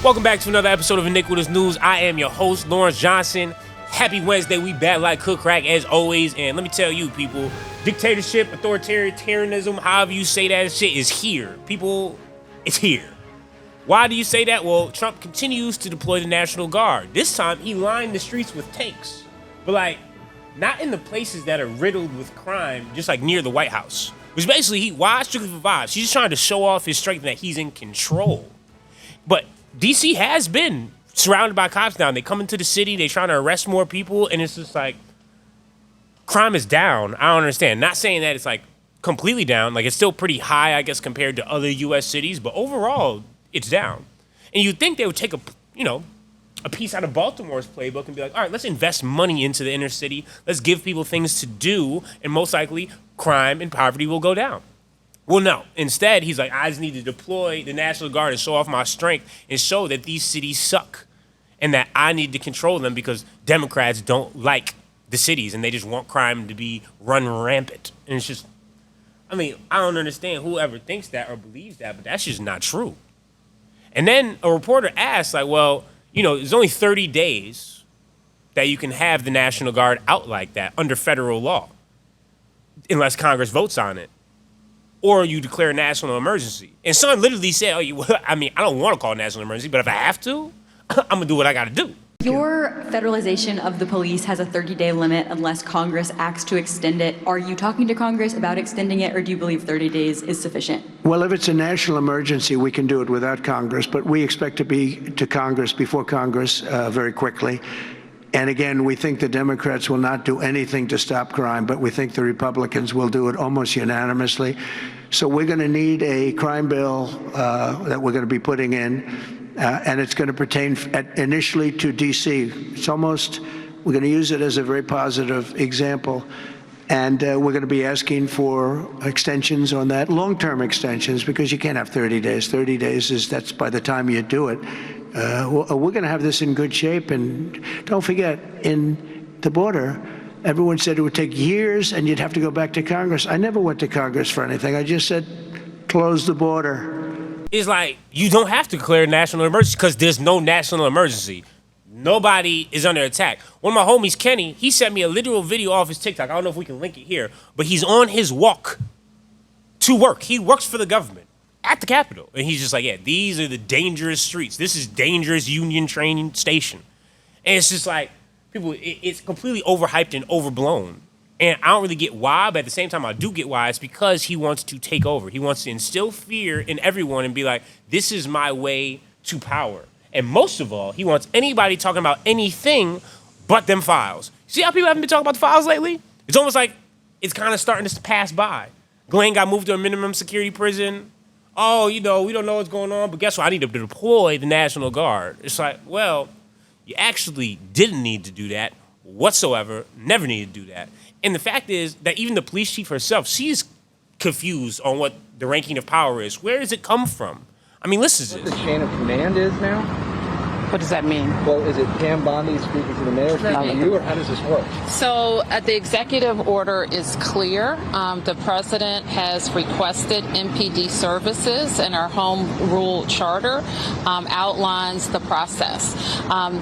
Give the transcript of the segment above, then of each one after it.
Welcome back to another episode of Iniquitous News. I am your host, Lawrence Johnson. Happy Wednesday. We back like cook crack as always. And let me tell you, people, dictatorship, authoritarianism, however you say that shit is here. People, it's here. Why do you say that? Well, Trump continues to deploy the National Guard. This time, he lined the streets with tanks. But, not in the places that are riddled with crime, just near the White House. Which basically, why strictly for vibes? He's just trying to show off his strength and that he's in control. But D.C. has been surrounded by cops now. They come into the city, they trying to arrest more people, and it's just crime is down. I don't understand. Not saying that it's completely down. It's still pretty high, I guess, compared to other U.S. cities, but overall, it's down. And you'd think they would take a piece out of Baltimore's playbook and be like, all right, let's invest money into the inner city. Let's give people things to do, and most likely crime and poverty will go down. Well, no. Instead, he's like, I just need to deploy the National Guard and show off my strength and show that these cities suck and that I need to control them because Democrats don't like the cities and they just want crime to be run rampant. And it's just, I don't understand whoever thinks that or believes that, but that's just not true. And then a reporter asked, there's only 30 days that you can have the National Guard out like that under federal law, unless Congress votes on it, or you declare a national emergency. And someone literally said, I don't want to call it a national emergency, but if I have to, I'm going to do what I got to do. Your federalization of the police has a 30-day limit unless Congress acts to extend it. Are you talking to Congress about extending it, or do you believe 30 days is sufficient? Well, if it's a national emergency, we can do it without Congress, but we expect to be to Congress before Congress very quickly. And again, we think the Democrats will not do anything to stop crime, but we think the Republicans will do it almost unanimously. So we're going to need a crime bill that we're going to be putting in, and it's going to pertain initially to D.C. We're going to use it as a very positive example, and we're going to be asking for extensions on that, long-term extensions, because you can't have 30 days. 30 days that's by the time you do it. We're going to have this in good shape, and don't forget, in the border, everyone said it would take years and you'd have to go back to Congress. I never went to Congress for anything. I just said, close the border. It's you don't have to declare a national emergency because there's no national emergency. Nobody is under attack. One of my homies, Kenny, he sent me a literal video off his TikTok. I don't know if we can link it here, but he's on his walk to work. He works for the government at the Capitol. And he's just these are the dangerous streets. This is dangerous Union train station. And it's just people, it's completely overhyped and overblown. And I don't really get why, but at the same time, I do get why. It's because he wants to take over. He wants to instill fear in everyone and be like, this is my way to power. And most of all, he wants anybody talking about anything but them files. See how people haven't been talking about the files lately? It's almost it's kind of starting to pass by. Glenn got moved to a minimum security prison. Oh, we don't know what's going on, but guess what? I need to deploy the National Guard. It's well, you actually didn't need to do that whatsoever, never needed to do that. And the fact is that even the police chief herself, she's confused on what the ranking of power is. Where does it come from? Listen to this. What the chain of command is now? What does that mean? Well, is it Pam Bondi speaking to the mayor, speaking to you, or how does this work? So the executive order is clear. The president has requested MPD services, and our home rule charter outlines the process.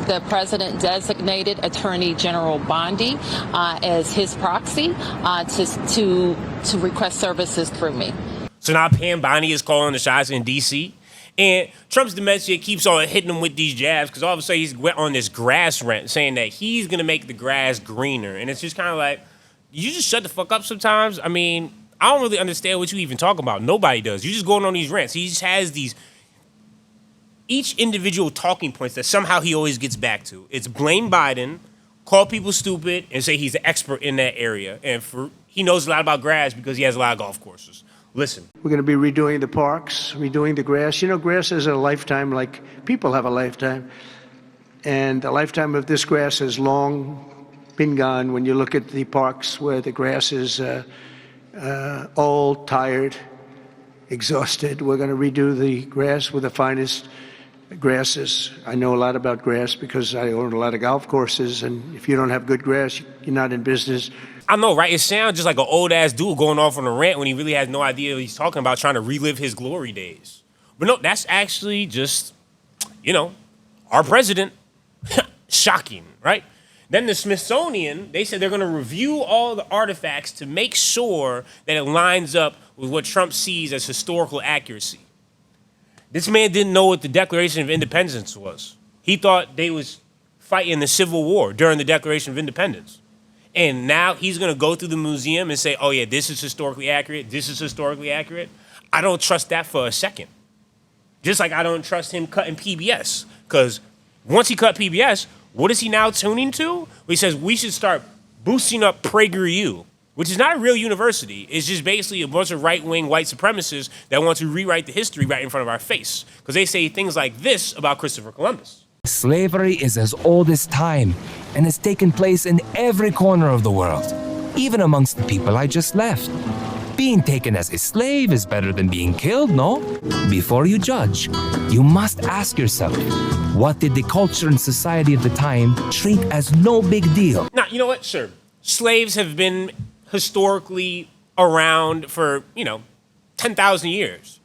The president designated Attorney General Bondi as his proxy to request services through me. So now Pam Bondi is calling the shots in D.C., and Trump's dementia keeps on hitting him with these jabs because all of a sudden he's went on this grass rant saying that he's going to make the grass greener. And it's just kind of you just shut the fuck up sometimes? I don't really understand what you even talk about. Nobody does. You're just going on these rants. He just has each individual talking points that somehow he always gets back to. It's blame Biden, call people stupid, and say he's an expert in that area. And he knows a lot about grass because he has a lot of golf courses. Listen. We're going to be redoing the parks, redoing the grass. Grass is a lifetime like people have a lifetime. And the lifetime of this grass has long been gone when you look at the parks where the grass is old, tired, exhausted. We're going to redo the grass with the finest grasses. I know a lot about grass because I own a lot of golf courses. And if you don't have good grass, you're not in business. I know, right? It sounds just like an old-ass dude going off on a rant when he really has no idea what he's talking about, trying to relive his glory days. But no, that's actually just our president. Shocking, right? Then the Smithsonian, they said they're going to review all the artifacts to make sure that it lines up with what Trump sees as historical accuracy. This man didn't know what the Declaration of Independence was. He thought they was fighting the Civil War during the Declaration of Independence. And now he's going to go through the museum and say, oh yeah, this is historically accurate, this is historically accurate. I don't trust that for a second. Just like I don't trust him cutting PBS. Because once he cut PBS, what is he now tuning to? He says we should start boosting up PragerU, which is not a real university. It's just basically a bunch of right-wing white supremacists that want to rewrite the history right in front of our face. Because they say things like this about Christopher Columbus. Slavery is as old as time and has taken place in every corner of the world, even amongst the people I just left. Being taken as a slave is better than being killed, no? Before you judge, you must ask yourself, what did the culture and society of the time treat as no big deal? Now, you know what? Sure. Slaves have been historically around for, 10,000 years.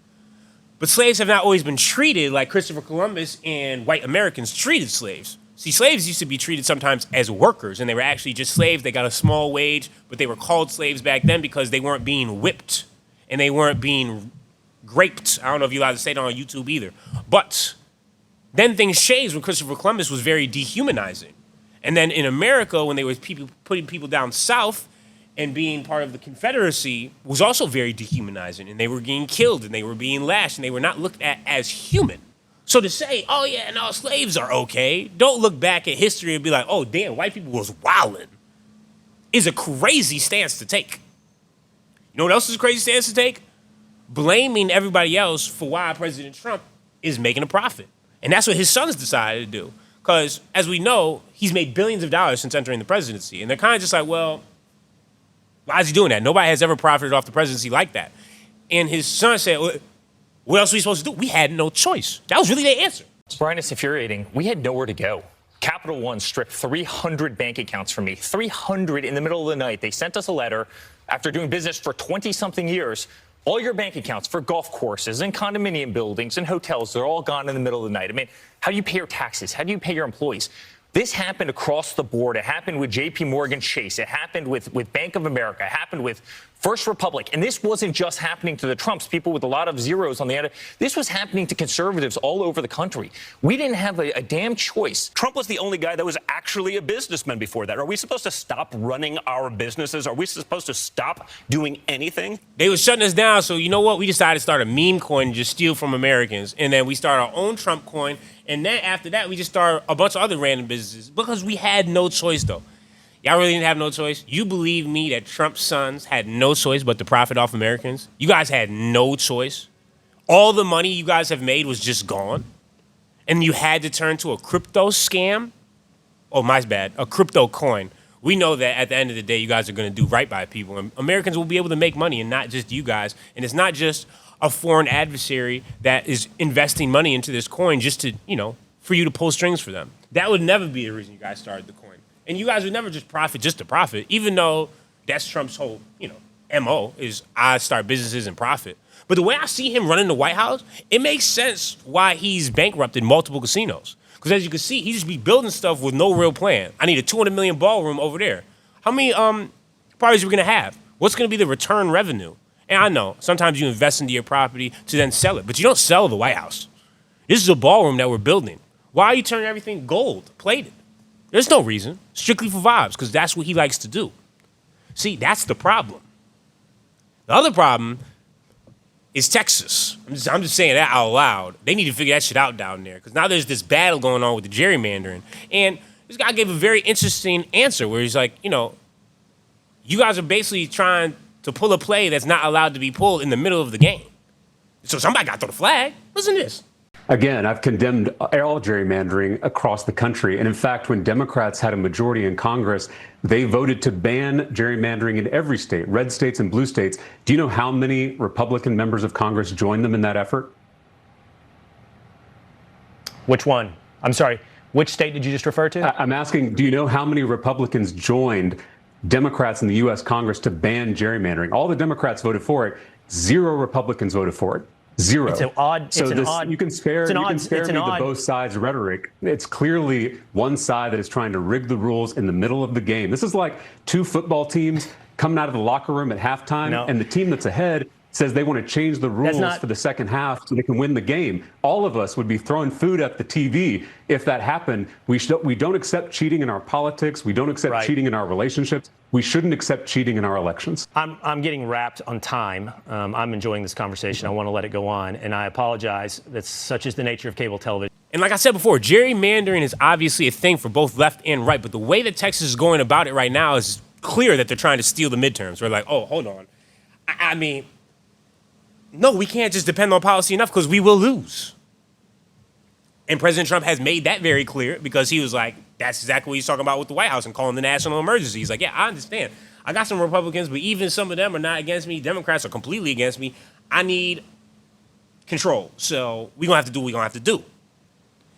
But slaves have not always been treated like Christopher Columbus and white Americans treated slaves. See, slaves used to be treated sometimes as workers, and they were actually just slaves. They got a small wage, but they were called slaves back then because they weren't being whipped and they weren't being raped. I don't know if you're allowed to say that on YouTube either. But then things changed when Christopher Columbus was very dehumanizing. And then in America, when they were putting people down south and being part of the Confederacy, was also very dehumanizing. And they were getting killed and they were being lashed and they were not looked at as human. So to say, oh yeah, no, slaves are okay, don't look back at history and be like, oh damn, white people was wildin', is a crazy stance to take. You know what else is a crazy stance to take? Blaming everybody else for why President Trump is making a profit. And that's what his sons decided to do. Because as we know, he's made billions of dollars since entering the presidency. And they're kind of just like, well, why is he doing that? Nobody has ever profited off the presidency like that. And his son said, well, what else are we supposed to do? We had no choice. That was really their answer. Brian, it's infuriating. We had nowhere to go. Capital One stripped 300 bank accounts from me. 300 in the middle of the night. They sent us a letter after doing business for 20-something years. All your bank accounts for golf courses and condominium buildings and hotels, they're all gone in the middle of the night. I mean, how do you pay your taxes? How do you pay your employees? This happened across the board. It happened with J.P. Morgan Chase. It happened with Bank of America. It happened with First Republic. And this wasn't just happening to the Trumps, people with a lot of zeros on the end. This was happening to conservatives all over the country. We didn't have a damn choice. Trump was the only guy that was actually a businessman before that. Are we supposed to stop running our businesses? Are we supposed to stop doing anything? They was shutting us down, so you know what? We decided to start a meme coin and just steal from Americans. And then we started our own Trump coin. And then after that, we just started a bunch of other random businesses because we had no choice, though. Y'all really didn't have no choice? You believe me that Trump's sons had no choice but to profit off Americans? You guys had no choice? All the money you guys have made was just gone? And you had to turn to a crypto scam? Oh, my bad, a crypto coin. We know that at the end of the day, you guys are going to do right by people. And Americans will be able to make money and not just you guys. And it's not just a foreign adversary that is investing money into this coin just to, for you to pull strings for them. That would never be the reason you guys started the coin. And you guys would never just profit just to profit, even though that's Trump's whole, MO is I start businesses and profit. But the way I see him running the White House, it makes sense why he's bankrupted multiple casinos. Because as you can see, he just be building stuff with no real plan. I need a $200 million ballroom over there. How many parties are we going to have? What's going to be the return revenue? And I know, sometimes you invest into your property to then sell it, but you don't sell the White House. This is a ballroom that we're building. Why are you turning everything gold, plated? There's no reason. Strictly for vibes, because that's what he likes to do. See, that's the problem. The other problem is Texas. I'm just saying that out loud. They need to figure that shit out down there, because now there's this battle going on with the gerrymandering. And this guy gave a very interesting answer where he's like, you guys are basically trying to pull a play that's not allowed to be pulled in the middle of the game. So somebody got to throw the flag. Listen to this. Again, I've condemned all gerrymandering across the country. And in fact, when Democrats had a majority in Congress, they voted to ban gerrymandering in every state, red states and blue states. Do you know how many Republican members of Congress joined them in that effort? Which one? I'm sorry. Which state did you just refer to? I'm asking, do you know how many Republicans joined Democrats in the U.S. Congress to ban gerrymandering? All the Democrats voted for it. 0 Republicans voted for it. Zero. It's an odd. So it's an this, odd. you can spare it's an me odd, the both sides rhetoric. It's clearly one side that is trying to rig the rules in the middle of the game. This is like two football teams coming out of the locker room at halftime, and the team that's ahead says they want to change the rules for the second half so they can win the game. All of us would be throwing food at the TV if that happened. We don't accept cheating in our politics. We don't accept cheating in our relationships. We shouldn't accept cheating in our elections. I'm getting wrapped on time. I'm enjoying this conversation. I want to let it go on, and I apologize. That's such is the nature of cable television. And like I said before, gerrymandering is obviously a thing for both left and right, but the way that Texas is going about it right now is clear that they're trying to steal the midterms. We're like, oh, hold on. I mean, no, we can't just depend on policy enough because we will lose. And President Trump has made that very clear because he was like, that's exactly what he's talking about with the White House and calling the national emergency. He's like, yeah, I understand. I got some Republicans, but even some of them are not against me. Democrats are completely against me. I need control. So we're going to have to do what we're going to have to do.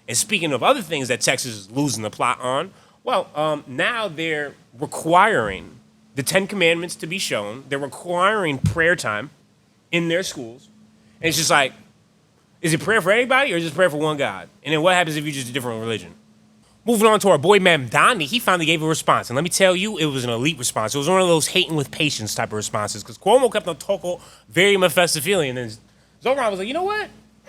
And speaking of other things that Texas is losing the plot on, well, now they're requiring the 10 Commandments to be shown. They're requiring prayer time in their schools. And it's just like, is it prayer for anybody or is it prayer for one God? And then what happens if you're just a different religion? Moving on to our boy Mamdani, he finally gave a response. And let me tell you, it was an elite response. It was one of those hating with patience type of responses because Cuomo kept on talking very Mephistophelian. And then Zoran was like, you know what?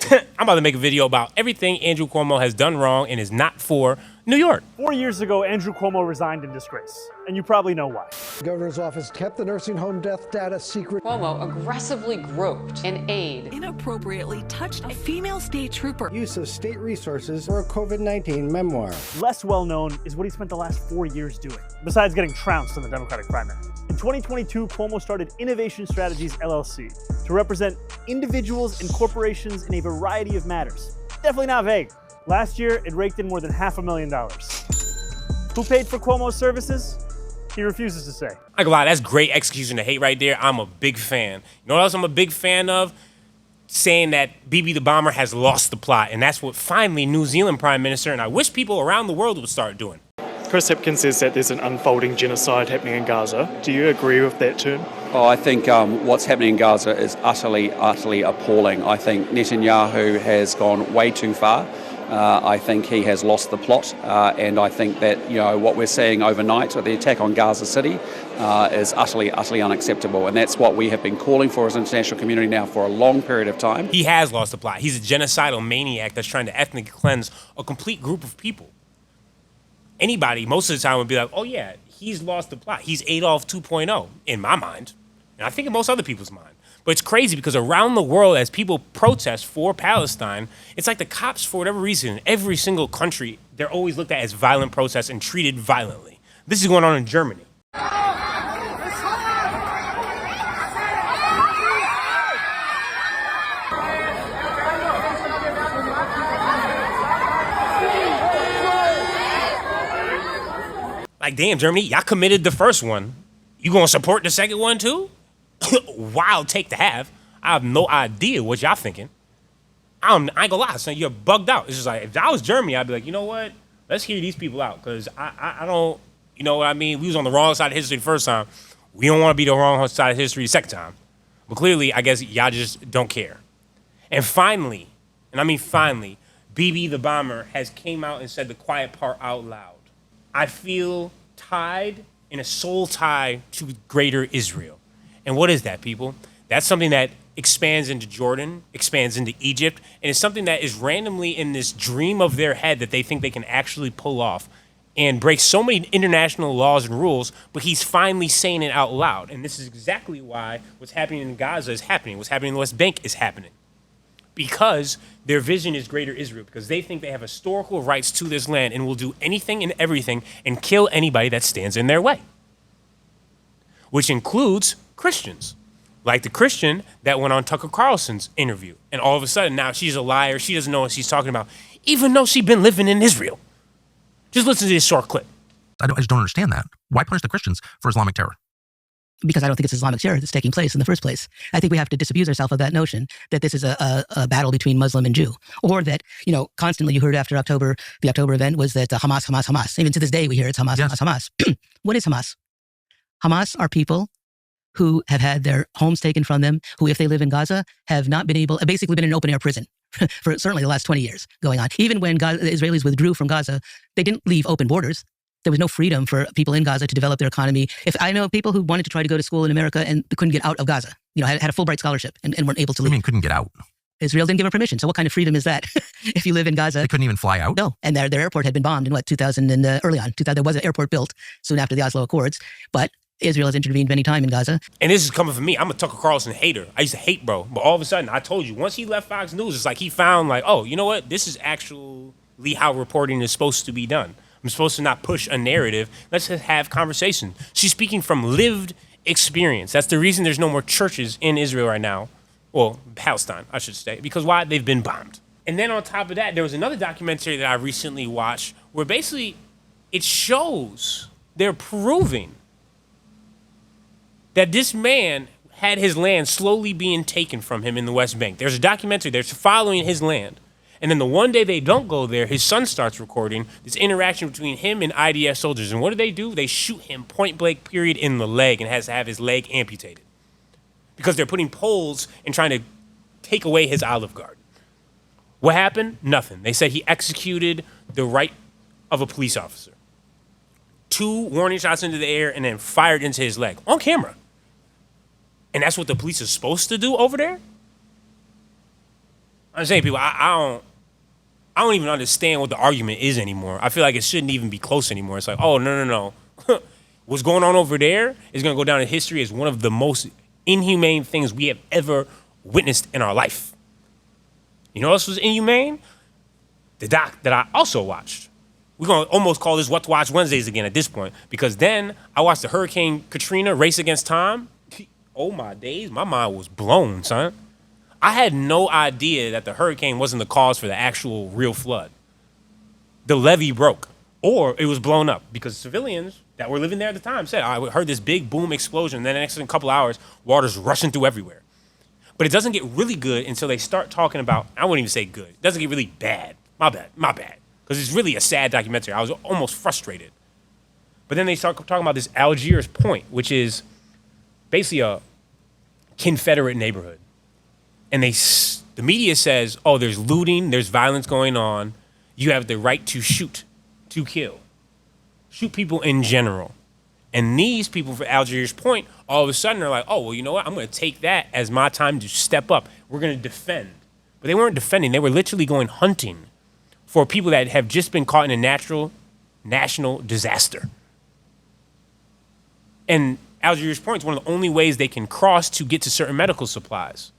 I'm about to make a video about everything Andrew Cuomo has done wrong and is not for New York. 4 years ago, Andrew Cuomo resigned in disgrace, and you probably know why. The governor's office kept the nursing home death data secret. Cuomo aggressively groped an aide. Inappropriately touched a female state trooper. Use of state resources for a COVID-19 memoir. Less well known is what he spent the last 4 years doing, besides getting trounced in the Democratic primary. In 2022, Cuomo started Innovation Strategies LLC to represent individuals and corporations in a variety of matters. Definitely not vague. Last year, it raked in more than $500,000. Who paid for Cuomo's services? He refuses to say. I ain't gonna lie, that's great execution of hate right there. I'm a big fan. You know what else I'm a big fan of? Saying that BB the Bomber has lost the plot. And that's what finally New Zealand Prime Minister, and I wish people around the world would start doing. Chris Hipkins says that there's an unfolding genocide happening in Gaza. Do you agree with that term? Oh, I think what's happening in Gaza is utterly appalling. I think Netanyahu has gone way too far. I think he has lost the plot, and I think that what we're seeing overnight with the attack on Gaza City is utterly unacceptable, and that's what we have been calling for as an international community now for a long period of time. He has lost the plot. He's a genocidal maniac that's trying to ethnically cleanse a complete group of people. Anybody, most of the time, would be like, oh yeah, he's lost the plot. He's Adolf 2.0, in my mind, and I think in most other people's mind. But it's crazy because around the world, as people protest for Palestine, it's like the cops, for whatever reason, in every single country, they're always looked at as violent protests and treated violently. This is going on in Germany. Like, damn, Germany, y'all committed the first one. You gonna support the second one too? Wild take to have. I have no idea what y'all thinking. I ain't gonna lie, son, you're bugged out. It's just like, if I was Germany, I'd be like, you know what? Let's hear these people out, because I don't, you know what I mean? We was on the wrong side of history the first time. We don't want to be the wrong side of history the second time. But clearly, I guess y'all just don't care. And finally, and I mean finally, BB the Bomber has came out and said the quiet part out loud. I feel tied in a soul tie to greater Israel. And what is that, people? That's something that expands into Jordan, expands into Egypt, and it's something that is randomly in this dream of their head that they think they can actually pull off and break so many international laws and rules, but he's finally saying it out loud. And this is exactly why what's happening in Gaza is happening. What's happening in the West Bank is happening. Because their vision is greater Israel, because they think they have historical rights to this land and will do anything and everything and kill anybody that stands in their way. Which includes Christians, like the Christian that went on Tucker Carlson's interview. And all of a sudden, now she's a liar. She doesn't know what she's talking about, even though she's been living in Israel. Just listen to this short clip. I just don't understand that. Why punish the Christians for Islamic terror? Because I don't think it's Islamic terror that's taking place in the first place. I think we have to disabuse ourselves of that notion that this is a battle between Muslim and Jew. Or that, constantly you heard after October, the October event was that Hamas, Hamas, Hamas. Even to this day we hear it's Hamas, yes. Hamas, Hamas. What is Hamas? Hamas are people who have had their homes taken from them, who, if they live in Gaza, have not been able, basically been in an open-air prison for certainly the last 20 years going on. Even when the Israelis withdrew from Gaza, they didn't leave open borders. There was no freedom for people in Gaza to develop their economy. If I know people who wanted to try to go to school in America and couldn't get out of Gaza, had a Fulbright scholarship and weren't able to leave. You mean couldn't get out? Israel didn't give them permission. So what kind of freedom is that if you live in Gaza? They couldn't even fly out? No. And their airport had been bombed in 2000 and early on. 2000, there was an airport built soon after the Oslo Accords, but Israel has intervened many times in Gaza. And this is coming from me. I'm a Tucker Carlson hater. I used to hate bro. But all of a sudden, I told you, once he left Fox News, it's like he found like, oh, you know what? This is actually how reporting is supposed to be done. I'm supposed to not push a narrative. Let's just have conversation. She's speaking from lived experience. That's the reason there's no more churches in Israel right now. Well, Palestine, I should say. Because why? They've been bombed. And then on top of that, there was another documentary that I recently watched where basically it shows they're proving that this man had his land slowly being taken from him in the West Bank. There's a documentary that's following his land. And then the one day they don't go there, his son starts recording this interaction between him and IDF soldiers. And what do? They shoot him point blank period in the leg and has to have his leg amputated. Because they're putting poles and trying to take away his Olive Garden. What happened? Nothing. They said he executed the right of a police officer. 2 warning shots into the air and then fired into his leg on camera. And that's what the police are supposed to do over there? I'm saying, people, I don't even understand what the argument is anymore. I feel like it shouldn't even be close anymore. It's like, oh, no. What's going on over there is going to go down in history as one of the most inhumane things we have ever witnessed in our life. You know what else was inhumane? The doc that I also watched. We're going to almost call this What to Watch Wednesdays again at this point, because then I watched the Hurricane Katrina Race Against Time. Oh, my days. My mind was blown, son. I had no idea that the hurricane wasn't the cause for the actual real flood. The levee broke, or it was blown up, because civilians that were living there at the time said, I heard this big boom explosion, and then the next couple hours, water's rushing through everywhere. But it doesn't get really good until they start talking about, I wouldn't even say good. It doesn't get really bad. My bad. Because it's really a sad documentary. I was almost frustrated. But then they start talking about this Algiers Point, which is basically a Confederate neighborhood. And the media says, oh, there's looting, there's violence going on. You have the right to shoot, to kill. Shoot people in general. And these people for Algiers Point, all of a sudden are like, oh, well, you know what? I'm going to take that as my time to step up. We're going to defend. But they weren't defending. They were literally going hunting for people that have just been caught in a national disaster. And Algiers Point is one of the only ways they can cross to get to certain medical supplies.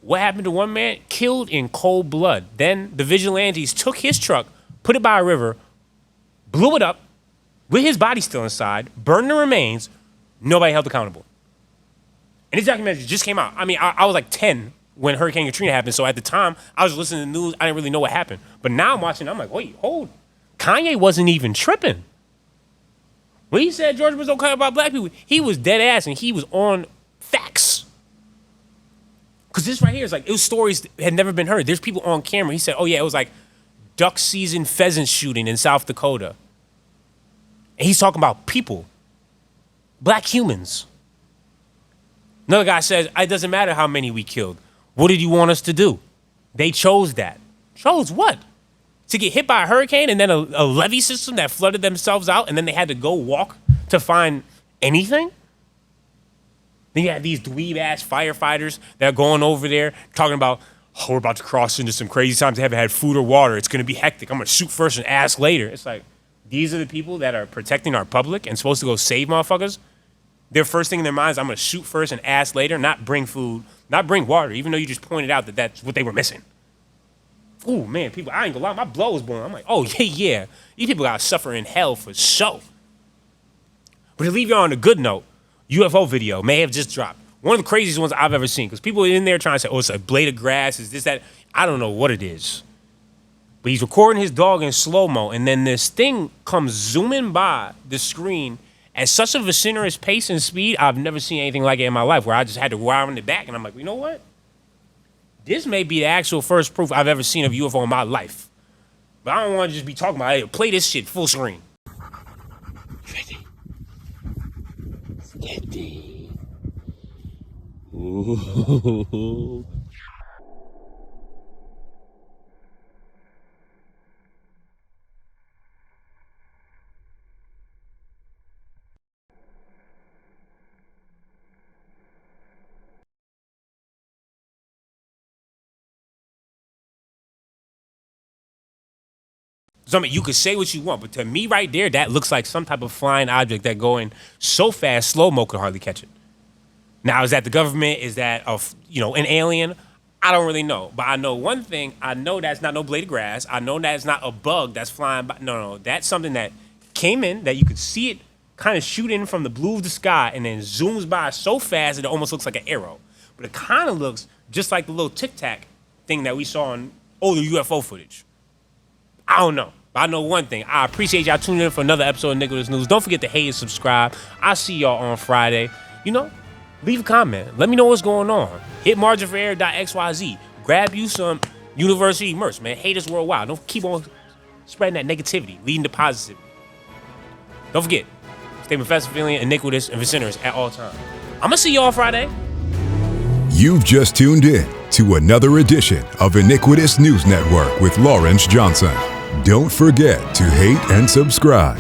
What happened to one man? Killed in cold blood. Then the vigilantes took his truck, put it by a river, blew it up, with his body still inside, burned the remains, nobody held accountable. And this documentary just came out. I mean, I was like 10 when Hurricane Katrina happened, so at the time, I was listening to the news, I didn't really know what happened. But now I'm watching, I'm like, wait, hold. Kanye wasn't even tripping. When he said George was okay about black people, he was dead ass and he was on facts. Because this right here is like, it was stories that had never been heard. There's people on camera. He said, oh yeah, it was like duck season pheasant shooting in South Dakota. And he's talking about people, black humans. Another guy says, it doesn't matter how many we killed. What did you want us to do? They chose that. Chose what? To get hit by a hurricane and then a levee system that flooded themselves out and then they had to go walk to find anything? Then you have these dweeb-ass firefighters that are going over there talking about, oh, we're about to cross into some crazy times. They haven't had food or water. It's going to be hectic. I'm going to shoot first and ask later. It's like, these are the people that are protecting our public and supposed to go save motherfuckers. Their first thing in their minds, I'm going to shoot first and ask later, not bring food, not bring water, even though you just pointed out that that's what they were missing. Ooh, man, people, I ain't gonna lie, my blood was blowing. I'm like, oh, yeah. These people gotta suffer in hell for sure. But to leave you on a good note, UFO video may have just dropped. One of the craziest ones I've ever seen, because people are in there trying to say, oh, it's a blade of grass, is this, that. I don't know what it is. But he's recording his dog in slow-mo, and then this thing comes zooming by the screen at such a vociferous pace and speed, I've never seen anything like it in my life, where I just had to wind it back, and I'm like, you know what? This may be the actual first proof I've ever seen of UFO in my life. But I don't want to just be talking about it. Play this shit full screen. Ready? Steady. Ooh. So, I mean, you could say what you want, but to me right there, that looks like some type of flying object that going so fast, slow-mo could hardly catch it. Now, is that the government? Is that, an alien? I don't really know. But I know one thing. I know that's not no blade of grass. I know that's not a bug that's flying by. No. That's something that came in, that you could see it kind of shoot in from the blue of the sky and then zooms by so fast that it almost looks like an arrow. But it kind of looks just like the little tic-tac thing that we saw in older UFO footage. I don't know. But I know one thing. I appreciate y'all tuning in for another episode of Nicholas News. Don't forget to hate and subscribe. I'll see y'all on Friday. Leave a comment. Let me know what's going on. Hit marginforair.xyz. Grab you some university merch, man. Haters worldwide. Don't keep on spreading that negativity, leading to positivity. Don't forget, stay Mephistophelian, iniquitous, and viciners at all times. I'm going to see y'all Friday. You've just tuned in to another edition of Iniquitous News Network with Lawrence Johnson. Don't forget to hate and subscribe.